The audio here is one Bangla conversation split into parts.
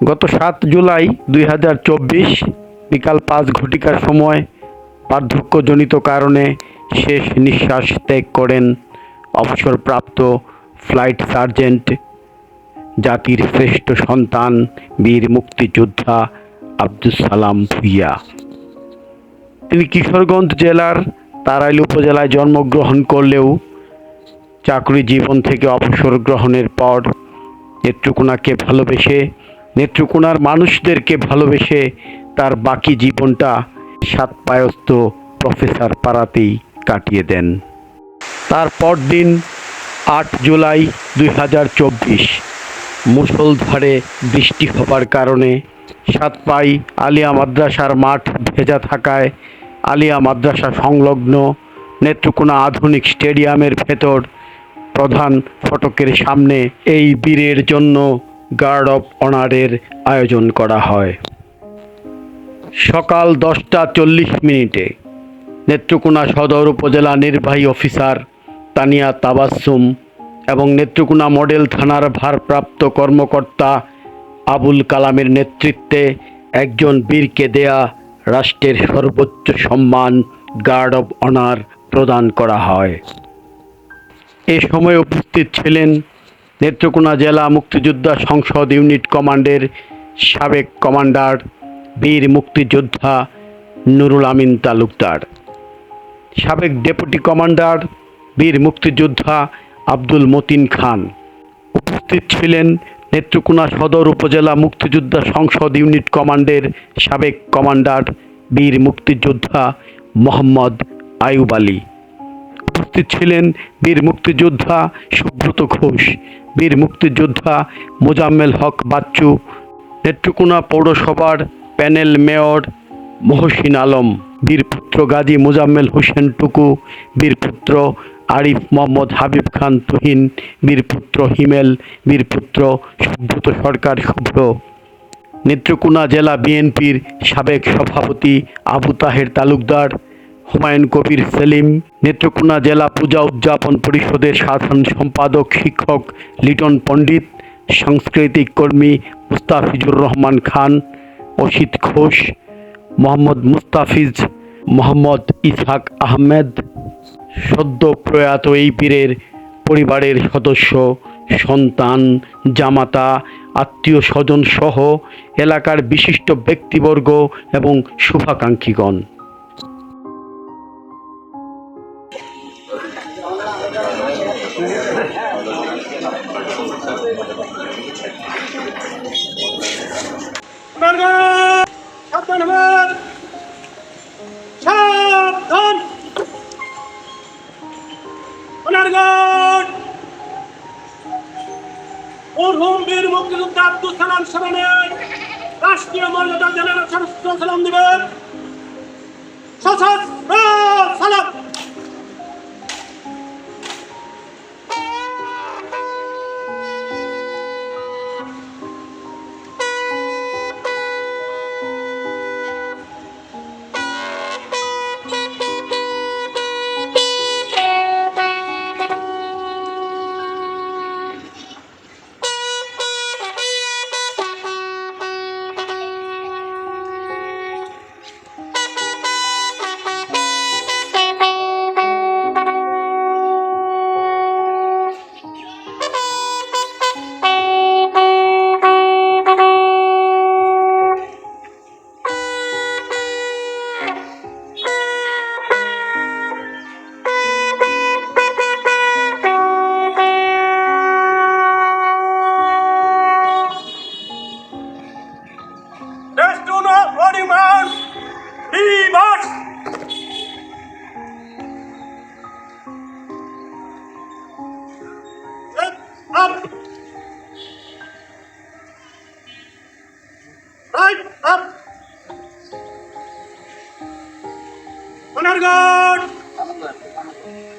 গত 7 জুলাই 2024 বিকাল 5 ঘটিকার সময় বার্ধক্যজনিত কারণে শেষ নিঃশ্বাস ত্যাগ করেন অবসরপ্রাপ্ত ফ্লাইট সার্জেন্ট, জাতির শ্রেষ্ঠ সন্তান, বীর মুক্তিযোদ্ধা আব্দুস সালাম ভূঁইয়া। তিনি কিশোরগঞ্জ জেলার তাড়াইল উপজেলায় জন্মগ্রহণ করলেও চাকরি জীবন থেকে অবসর গ্রহণের পর নেত্রকোনাকে ভালোবেসে, নেত্রকোনার মানুষদেরকে ভালোবেসে তার বাকি জীবনটা সাতপায়স্ত প্রফেসর পাড়াতেই কাটিয়ে দেন। তার পরদিন 8 জুলাই 2024 মুষলধারে বৃষ্টি হবার কারণে সাতপাই আলিয়া মাদ্রাসার মাঠ ভেজা থাকায় আলিয়া মাদ্রাসা সংলগ্ন নেত্রকোনা আধুনিক স্টেডিয়ামের ভেতর প্রধান ফটকের সামনে এই বীরের জন্য গার্ড অফ অনারের আয়োজন করা হয়। সকাল 10টা 40 নেত্রকোনা সদর উপজেলা নির্বাহী অফিসার তানিয়া তাবাসসুম এবং নেত্রকোনা মডেল থানার ভারপ্রাপ্ত কর্মকর্তা আবুল কালামের নেতৃত্বে একজন বীরকে দেয়া রাষ্ট্রের সর্বোচ্চ সম্মান গার্ড অফ অনার প্রদান করা হয়। এ সময় উপস্থিত ছিলেন নেত্রকোনা জেলা মুক্তিযোদ্ধা সংসদ ইউনিট কমান্ডের সাবেক কমান্ডার বীর মুক্তিযোদ্ধা নুরুল আমিন তালুকদার, সাবেক ডেপুটি কমান্ডার বীর মুক্তিযোদ্ধা আব্দুল মতিন খান। উপস্থিত ছিলেন নেত্রকোনা সদর উপজেলা মুক্তিযোদ্ধা সংসদ ইউনিট কমান্ডের সাবেক কমান্ডার বীর মুক্তিযোদ্ধা মোহাম্মদ আয়ুব আলী। উপস্থিত ছিলেন বীর মুক্তিযোদ্ধা সুব্রত ঘোষ, বীর মুক্তিযোদ্ধা মোজাম্মেল হক বাচ্চু, নেত্রকোনা পৌরসভার প্যানেল মেয়র মহসিন আলম, বীরপুত্র গাজী মোজাম্মেল হোসেন টুকু, বীরপুত্র আরিফ মোহাম্মদ হাবিব খান তুহিন, বীরপুত্র হিমেল, বীরপুত্র সুব্রত সরকার শুভ্র, নেত্রকোনা জেলা বিএনপির সাবেক সভাপতি আবু তাহের তালুকদার, হুমায়ুন কবির সেলিম, নেত্রকোনা জেলা পূজা উদযাপন পরিষদের সাধারণ সম্পাদক শিক্ষক লিটন পণ্ডিত, সাংস্কৃতিক কর্মী মুস্তাফিজুর রহমান খান, অসিত ঘোষ, মোহাম্মদ মুস্তাফিজ, মোহাম্মদ ইসহাক আহমেদ, সদ্য প্রয়াত এই বীরের পরিবারের সদস্য, সন্তান, জামাতা, আত্মীয় স্বজন সহ এলাকার বিশিষ্ট ব্যক্তিবর্গ এবং শুভাকাঙ্ক্ষীগণ। বীর মুক্তিযোদ্ধা আব্দুল সালাম স্মরণে রাষ্ট্রীয় মর্যাদা জানানোর সশস্ত্র সালাম দিবেন। সশস্ত্র সালাম।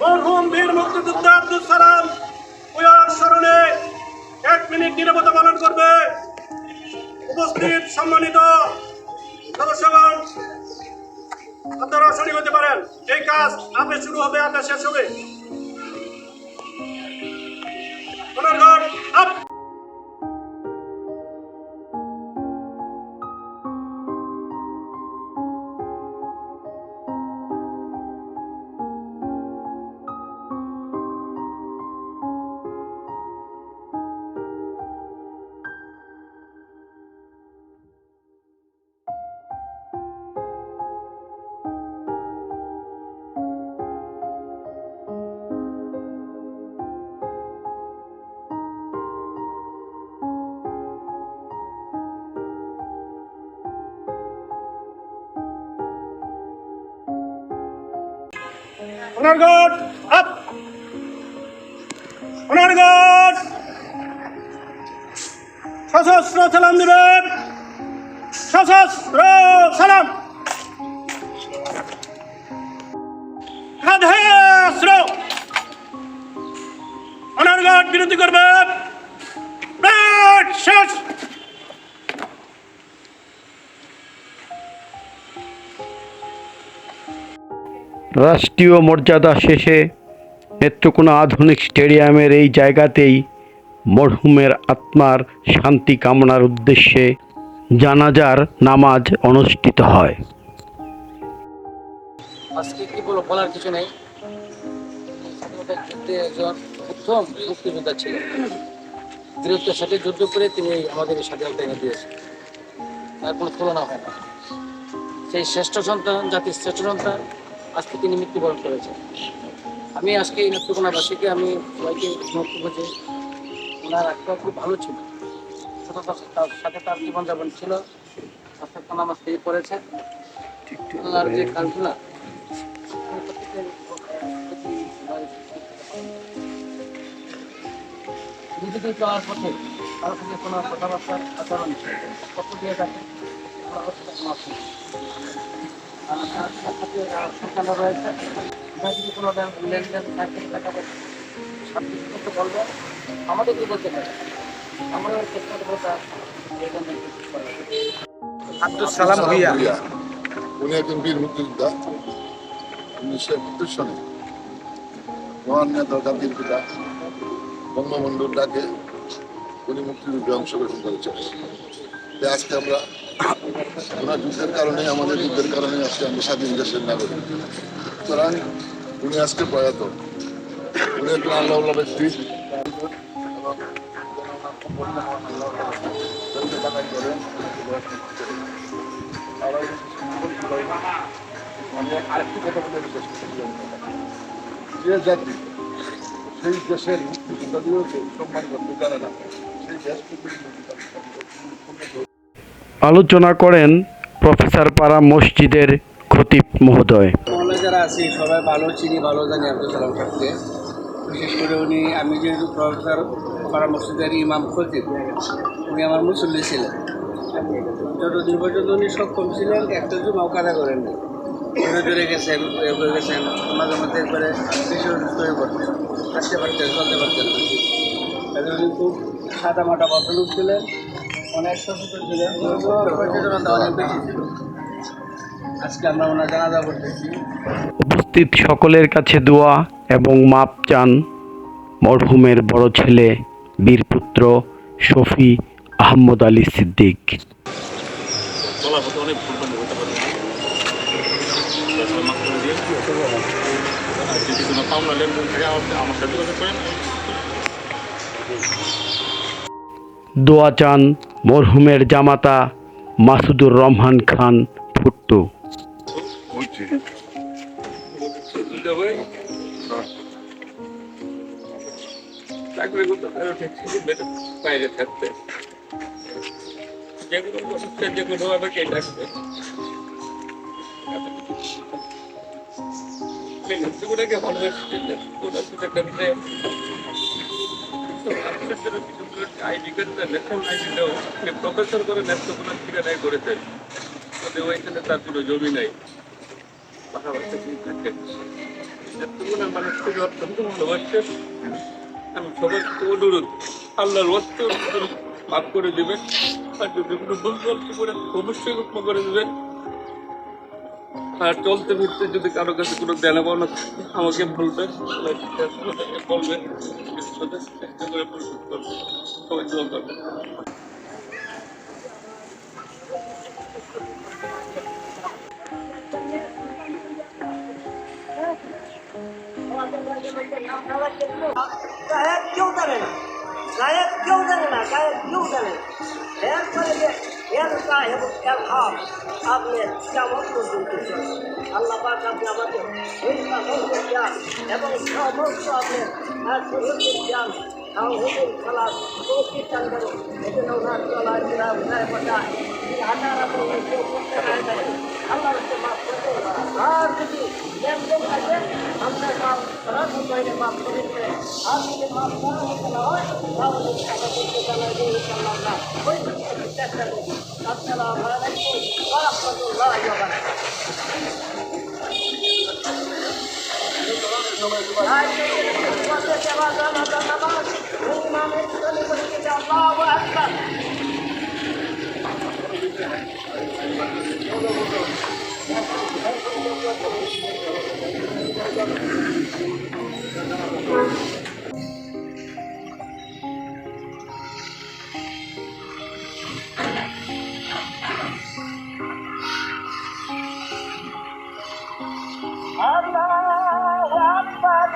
মরহুম বীর মুক্তিযোদ্ধা আব্দুল সালাম ভূঁইয়ার স্মরণে 1 মিনিট নীরবতা পালন করবে। উপস্থিত সম্মানিত সদস্যগণ, আপনারা শরীক হতে পারেন। এই কাজ আপে শুরু হবে, আপে শেষ হবে। Honor guard, up! Honor guard! সশস্ত্র সালাম দিবেন, সশস্ত্র সালাম। খাদেস্র অনার গার্ড বিরতি করবেন। ব্যাট শেষ। রাষ্ট্রীয় মর্যাদা শেষে নেত্রকোনা আধুনিক স্টেডিয়ামের এই জায়গাতেই মরহুমের আত্মার শান্তি কামনার উদ্দেশ্যে জানাজার নামাজ অনুষ্ঠিত হয়। আজকে কি বলবো, বলার কিছু নেই। স্বাধীনতার যুদ্ধে একজন প্রথম মুক্তিযোদ্ধা ছিলেন। বীরত্বের সাথে যুদ্ধ করে তিনি আমাদের এই স্বাধীনতা এনে দিয়েছেন, তার কোনো তুলনা হয় না। সেই শ্রেষ্ঠ সন্তান, জাতির শ্রেষ্ঠ সন্তান, আজকে তিনি মৃত্যুবরণ করেছেন। আমি আজকে এই নেত্রকোনাবাসীকে আমি সবাইকে বক্তব্য যে ওনার একটা খুব ভালো ছিল, তার সাথে তার জীবনযাপন ছিল। আজকে নামাজ তিনি পড়েছেন। ওনার যে কাজগুলা নিজেদের চলার পথে কারো সঙ্গে কোনো কথাবার্তার আচরণ কত দিয়ে থাকে সন্তান রয়েছে, যদি কোনো লেনদেন থাকে টাকা করতে বলবো, আমাদের কি বলতে পারে, আমাদের চেষ্টা করবো আব্দুল সালাম ভুইয়া। উনি একজন বীর মুক্তিযোদ্ধা। 1931 সালে মহান নেতা জাতির পিতা বঙ্গবন্ধুর ডাকে উনি মুক্তিযুদ্ধে অংশগ্রহণ করেছেন। আজকে আমরা ওনার যুদ্ধের কারণে, আমাদের যুদ্ধের কারণে আজকে আমরা স্বাধীন দেশের নাগরিক। সুতরাং উনি আজকে প্রয়াত। উনি একজন আল্লাহ ব্যক্তি আরেকটি কথা বলে যে জাতি সেই দেশের মুক্তিযোদ্ধাদেরও সম্মান করতে জানে না, সেই দেশ আলোচনা করেন প্রফেসর পাড়া মসজিদের খতিব মহোদয়। মহল্লা যারা আছি সবাই ভালো চিনি, ভালো জানি আব্দুল সালাম সাহেবকে। বিশেষ করে উনি, আমি যেহেতু প্রফেসর পাড়া মসজিদের ইমাম খতিব, উনি আমার মুসল্লি ছিলেন। যতদিন পর্যন্ত উনি সক্ষম ছিলেন একটা জুমাও কাদা করেননি। জোরে জোরে গেছেন, হয়ে গেছেন, মাঝে মাঝে একবারে বেশি অসুস্থ হয়ে পড়তেন, হাঁটতে পারতেন, চলতে পারতেন না। তাদের উনি খুব সাদা মাটা ভদ্রলোক ছিলেন, অনেক সচেতন ছিলেন, সচেতনতা অনেক বেশি ছিল। আজকে আমরা ওনার জানাজা করতেছি। উপস্থিত সকলের কাছে দোয়া এবং মাপ চান মরহুমের বড় ছেলে বীরপুত্র শফি আহমদ আলী সিদ্দিক। চলার পথে অনেক ভুলভ্রান্তি হতে পারে। মাফ করে দিয়ে আর যদি কোনো পাওনা লেনদেন থাকে আমার সাথে যোগাযোগ করেন। দোয়া চান মরহুমের জামাতা মাসুদুর রহমান খান ফুট্টু। চাকরি করতে বাইরে থাকতে যেগুলো যেগুলো হবে কে থাকবে প্রফেসর করে নেত্রকোনার ঠিকানায় করেছেন, ওইখানে তার কোনো জমি নাই। কথাবার্তা থাকে নেত্রকোনার মানুষ থেকে অত্যন্ত ভালোবাসছেন। আমি সবাইকে অনুরোধ, আল্লাহর ওয়াস্তে মাফ করে দেবেন, আর যদি কোনো ভুল গল্প করে অবশ্যই ক্ষমা করে দেবেন। আর চলতে ফিরতে যদি কারো কাছে কোনো দেনা পাওনা আমাকে বলবেন, বলবেন, চেষ্টা করে পরিশোধ করবেন। সবাই দোয়া করবেন। সাহেব কেউ জানে না, সাহেব কেউ জানে না, সাহেব কেউ জানে না। এরপরে যে এর সাহেব এর হাব আপনি কেমন পর্যন্ত আল্লাহ পাক আপনি আমাকে এই সমস্ত জ্ঞান এবং সমস্ত আপনি জ্ঞান হুকুম খেলার প্রতিষ্ঠান করেন। এজন্য ওনার চলা হাজার আপনি কেউ করতে আল্লাহর কাছে মাফ করে দেন। আর যদি লেনদেন থাকে আপনার মাফ করার মতো হইলে মাফ করে দেন। আর যদি মাফ করার মতো না হয় তাহলে টাকা করতে জানা যে ইনশাআল্লাহ আমরা ওই দিকে চেষ্টা করব। আসসালামু আলাইকুম ওয়া রাহমাতুল্লাহি ওয়া বারাকাতুহু। আল্লাহু আকবার। আল্লাহু আকবার।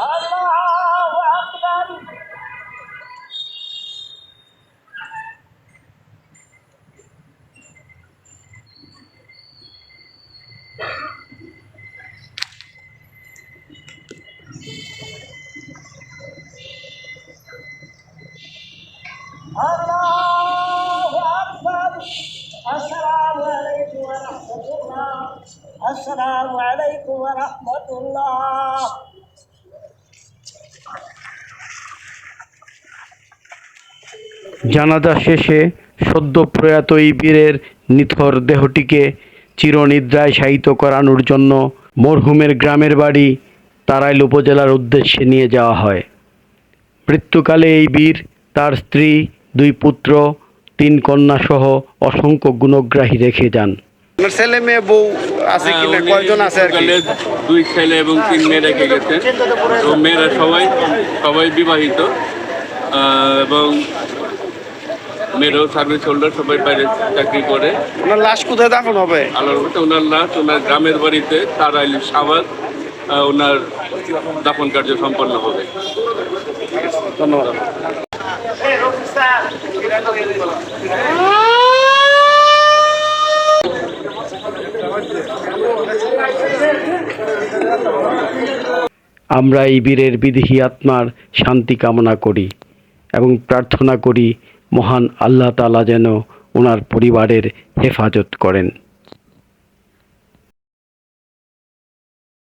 আল্লাহু আকবার। আল্লাহু আকবার। আসসালামু আলাইকুম ওয়া রাহমাতুল্লাহ। আসসালামু আলাইকুম ওয়া রাহমাতুল্লাহ। জানাজা শেষে সদ্য প্রয়াত এই বীরের নিথর দেহটিকে চিরনিদ্রায় শায়িত করানোর জন্য মরহুমের গ্রামের বাড়ি তাড়াইল উপজেলার উদ্দেশ্যে নিয়ে যাওয়া হয়। মৃত্যুকালে এই বীর তার স্ত্রী, 2 পুত্র, 3 কন্যা সহ অসংখ্য গুণগ্রাহী রেখে যান। ছেলে মেয়ে বউ আছে কিনা, কয়জন আছে আর কি? 2 ছেলে এবং 3 মেয়ে রেখে গেছেন। তো মেয়েরা সবাই বিবাহিত এবং মেয়েরাও সার্ভিস হোল্ডার, সবাই বাইরে চাকরি করে। ওনার লাশ কোথায় দাফন হবে? আল্লাহর মতে ওনার লাশ ওনার গ্রামের বাড়িতে তারাইল সাবাদ ওনার দাফন কার্য সম্পন্ন হবে। ধন্যবাদ। আমরা এই বীরের বিদেহী আত্মার শান্তি কামনা করি এবং প্রার্থনা করি মহান আল্লাহ তাআলা যেন ওনার পরিবারের হেফাজত করেন।